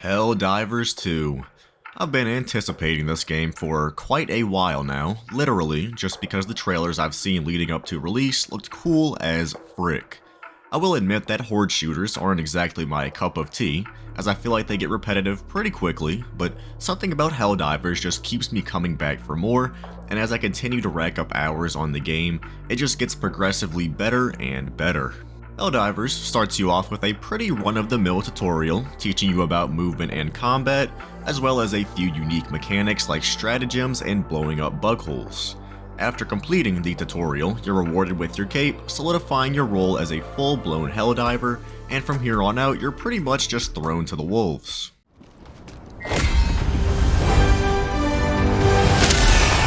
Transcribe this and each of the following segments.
Helldivers 2. I've been anticipating this game for quite a while now, literally just because the trailers I've seen leading up to release looked cool as frick. I will admit that horde shooters aren't exactly my cup of tea, as I feel like they get repetitive pretty quickly, but something about Helldivers just keeps me coming back for more, and as I continue to rack up hours on the game, it just gets progressively better and better. Helldivers starts you off with a pretty run-of-the-mill tutorial teaching you about movement and combat, as well as a few unique mechanics like stratagems and blowing up bug holes. After completing the tutorial, you're rewarded with your cape, solidifying your role as a full-blown Helldiver, and from here on out you're pretty much just thrown to the wolves.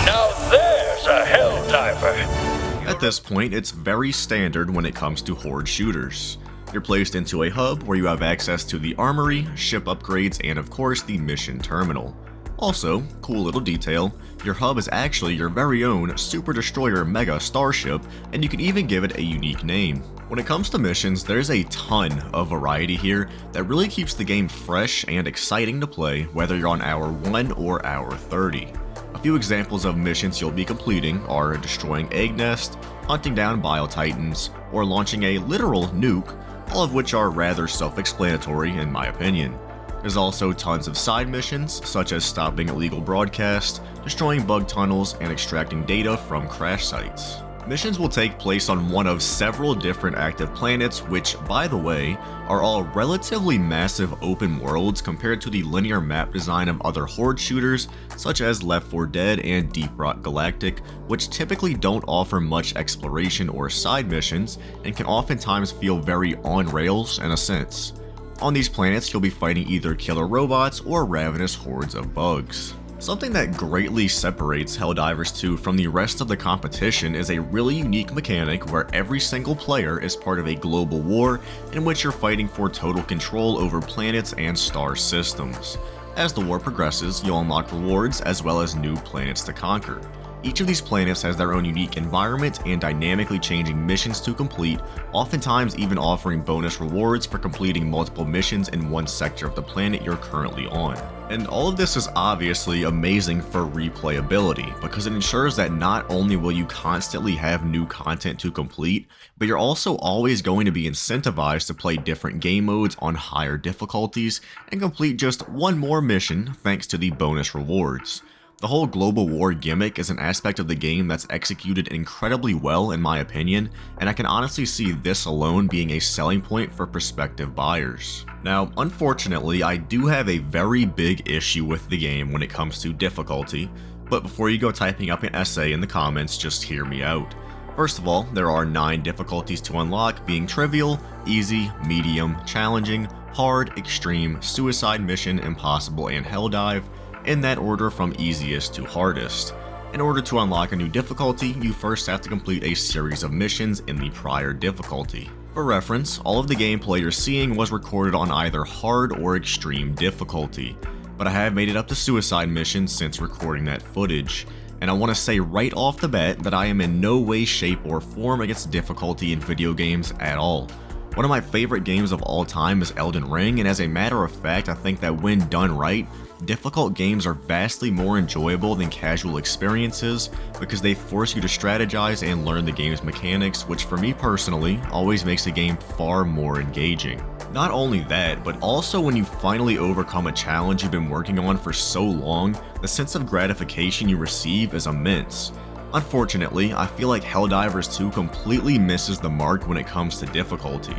Now there's a Helldiver! At this point, it's very standard when it comes to horde shooters. You're placed into a hub where you have access to the armory, ship upgrades, and of course the mission terminal. Also, cool little detail, your hub is actually your very own Super Destroyer Mega Starship, and you can even give it a unique name. When it comes to missions, there's a ton of variety here that really keeps the game fresh and exciting to play whether you're on hour 1 or hour 30. A few examples of missions you'll be completing are destroying egg nest, hunting down bio-titans, or launching a literal nuke, all of which are rather self-explanatory in my opinion. There's also tons of side missions, such as stopping illegal broadcasts, destroying bug tunnels, and extracting data from crash sites. Missions will take place on one of several different active planets, which, by the way, are all relatively massive open worlds compared to the linear map design of other horde shooters, such as Left 4 Dead and Deep Rock Galactic, which typically don't offer much exploration or side missions, and can oftentimes feel very on rails in a sense. On these planets, you'll be fighting either killer robots or ravenous hordes of bugs. Something that greatly separates Helldivers 2 from the rest of the competition is a really unique mechanic where every single player is part of a global war in which you're fighting for total control over planets and star systems. As the war progresses, you'll unlock rewards as well as new planets to conquer. Each of these planets has their own unique environment and dynamically changing missions to complete, oftentimes even offering bonus rewards for completing multiple missions in one sector of the planet you're currently on. And all of this is obviously amazing for replayability, because it ensures that not only will you constantly have new content to complete, but you're also always going to be incentivized to play different game modes on higher difficulties and complete just one more mission thanks to the bonus rewards. The whole global war gimmick is an aspect of the game that's executed incredibly well in my opinion, and I can honestly see this alone being a selling point for prospective buyers. Now, unfortunately, I do have a very big issue with the game when it comes to difficulty, but before you go typing up an essay in the comments, just hear me out. First of all, there are 9 difficulties to unlock, being trivial, easy, medium, challenging, hard, extreme, suicide mission, impossible, and helldive, in that order from easiest to hardest. In order to unlock a new difficulty, you first have to complete a series of missions in the prior difficulty. For reference, all of the gameplay you're seeing was recorded on either hard or extreme difficulty, but I have made it up to suicide missions since recording that footage. And I want to say right off the bat that I am in no way, shape, or form against difficulty in video games at all. One of my favorite games of all time is Elden Ring, and as a matter of fact, I think that when done right, difficult games are vastly more enjoyable than casual experiences because they force you to strategize and learn the game's mechanics, which for me personally, always makes a game far more engaging. Not only that, but also when you finally overcome a challenge you've been working on for so long, the sense of gratification you receive is immense. Unfortunately, I feel like Helldivers 2 completely misses the mark when it comes to difficulty.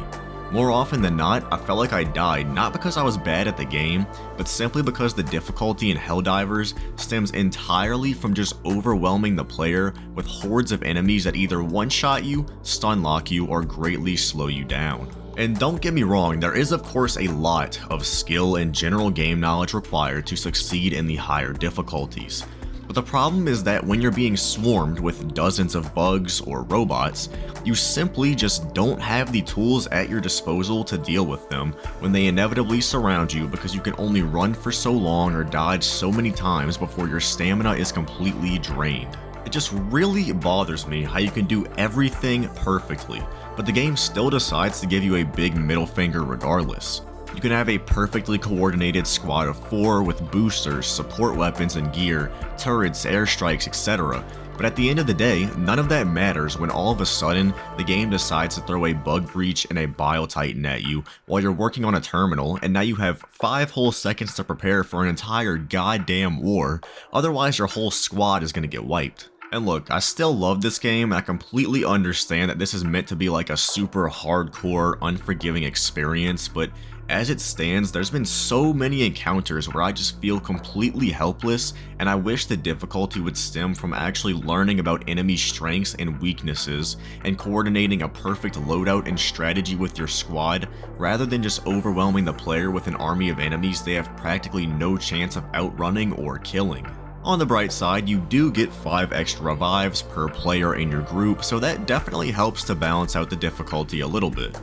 More often than not, I felt like I died not because I was bad at the game, but simply because the difficulty in Helldivers stems entirely from just overwhelming the player with hordes of enemies that either one-shot you, stun lock you, or greatly slow you down. And don't get me wrong, there is of course a lot of skill and general game knowledge required to succeed in the higher difficulties. But the problem is that when you're being swarmed with dozens of bugs or robots, you simply just don't have the tools at your disposal to deal with them when they inevitably surround you because you can only run for so long or dodge so many times before your stamina is completely drained. It just really bothers me how you can do everything perfectly, but the game still decides to give you a big middle finger regardless. You can have a perfectly coordinated squad of 4 with boosters, support weapons and gear, turrets, airstrikes, etc. But at the end of the day, none of that matters when all of a sudden, the game decides to throw a bug breach and a Bile Titan at you while you're working on a terminal, and now you have 5 whole seconds to prepare for an entire goddamn war, otherwise your whole squad is gonna get wiped. And look, I still love this game, and I completely understand that this is meant to be like a super hardcore, unforgiving experience, but as it stands, there's been so many encounters where I just feel completely helpless, and I wish the difficulty would stem from actually learning about enemy strengths and weaknesses, and coordinating a perfect loadout and strategy with your squad, rather than just overwhelming the player with an army of enemies they have practically no chance of outrunning or killing. On the bright side, you do get 5 extra revives per player in your group, so that definitely helps to balance out the difficulty a little bit.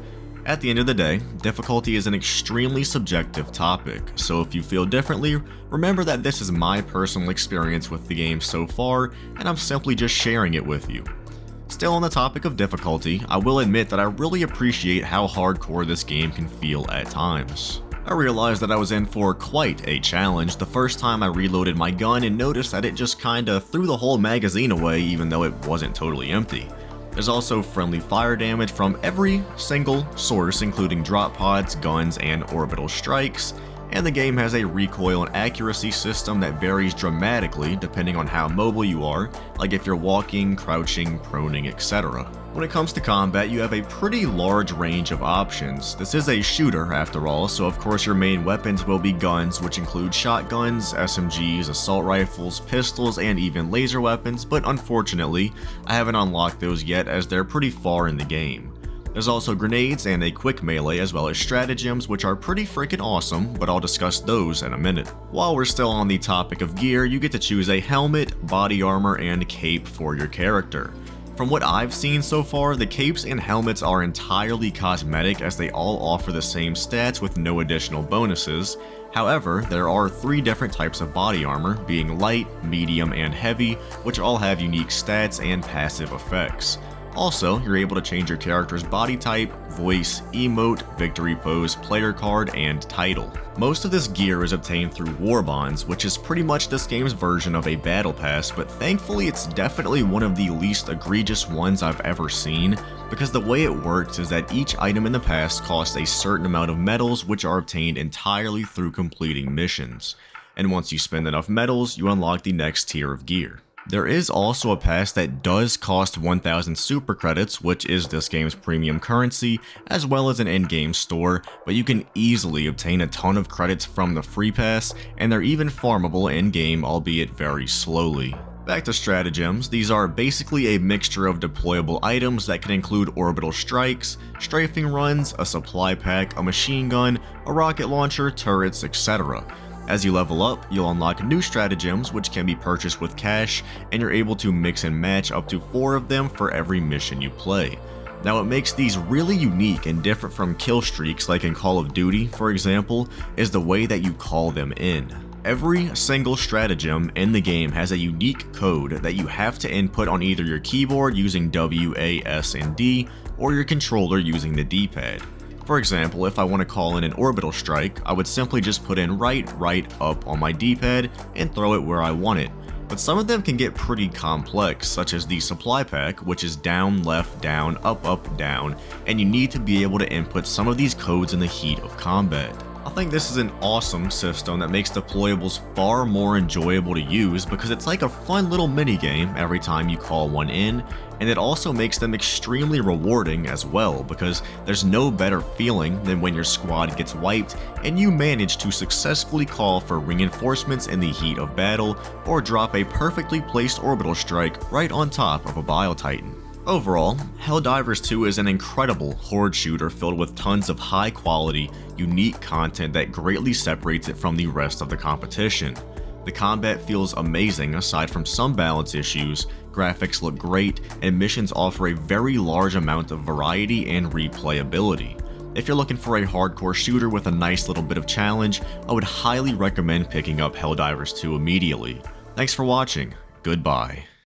At the end of the day, difficulty is an extremely subjective topic, so if you feel differently, remember that this is my personal experience with the game so far, and I'm simply just sharing it with you. Still on the topic of difficulty, I will admit that I really appreciate how hardcore this game can feel at times. I realized that I was in for quite a challenge the first time I reloaded my gun and noticed that it just kinda threw the whole magazine away even though it wasn't totally empty. There's also friendly fire damage from every single source, including drop pods, guns, and orbital strikes, and the game has a recoil and accuracy system that varies dramatically depending on how mobile you are, like if you're walking, crouching, proning, etc. When it comes to combat, you have a pretty large range of options. This is a shooter after all, so of course your main weapons will be guns, which include shotguns, SMGs, assault rifles, pistols, and even laser weapons, but unfortunately, I haven't unlocked those yet as they're pretty far in the game. There's also grenades and a quick melee as well as stratagems, which are pretty freaking awesome, but I'll discuss those in a minute. While we're still on the topic of gear, you get to choose a helmet, body armor, and cape for your character. From what I've seen so far, the capes and helmets are entirely cosmetic as they all offer the same stats with no additional bonuses. However, there are 3 different types of body armor, being light, medium, and heavy, which all have unique stats and passive effects. Also, you're able to change your character's body type, voice, emote, victory pose, player card, and title. Most of this gear is obtained through war bonds, which is pretty much this game's version of a battle pass, but thankfully it's definitely one of the least egregious ones I've ever seen, because the way it works is that each item in the pass costs a certain amount of medals, which are obtained entirely through completing missions. And once you spend enough medals, you unlock the next tier of gear. There is also a pass that does cost 1000 super credits, which is this game's premium currency, as well as an in-game store, but you can easily obtain a ton of credits from the free pass, and they're even farmable in-game, albeit very slowly. Back to stratagems, these are basically a mixture of deployable items that can include orbital strikes, strafing runs, a supply pack, a machine gun, a rocket launcher, turrets, etc. As you level up, you'll unlock new stratagems which can be purchased with cash, and you're able to mix and match up to 4 of them for every mission you play. Now what makes these really unique and different from kill streaks like in Call of Duty, for example, is the way that you call them in. Every single stratagem in the game has a unique code that you have to input on either your keyboard using W, A, S, and D, or your controller using the D-pad. For example, if I want to call in an orbital strike, I would simply just put in right, up on my D-pad and throw it where I want it. But some of them can get pretty complex, such as the supply pack, which is down, left, down, up, down, and you need to be able to input some of these codes in the heat of combat. I think this is an awesome system that makes deployables far more enjoyable to use because it's like a fun little mini game every time you call one in, and it also makes them extremely rewarding as well because there's no better feeling than when your squad gets wiped and you manage to successfully call for reinforcements in the heat of battle or drop a perfectly placed orbital strike right on top of a Bile Titan. Overall, Helldivers 2 is an incredible horde shooter filled with tons of high quality, unique content that greatly separates it from the rest of the competition. The combat feels amazing aside from some balance issues, graphics look great, and missions offer a very large amount of variety and replayability. If you're looking for a hardcore shooter with a nice little bit of challenge, I would highly recommend picking up Helldivers 2 immediately. Thanks for watching, goodbye.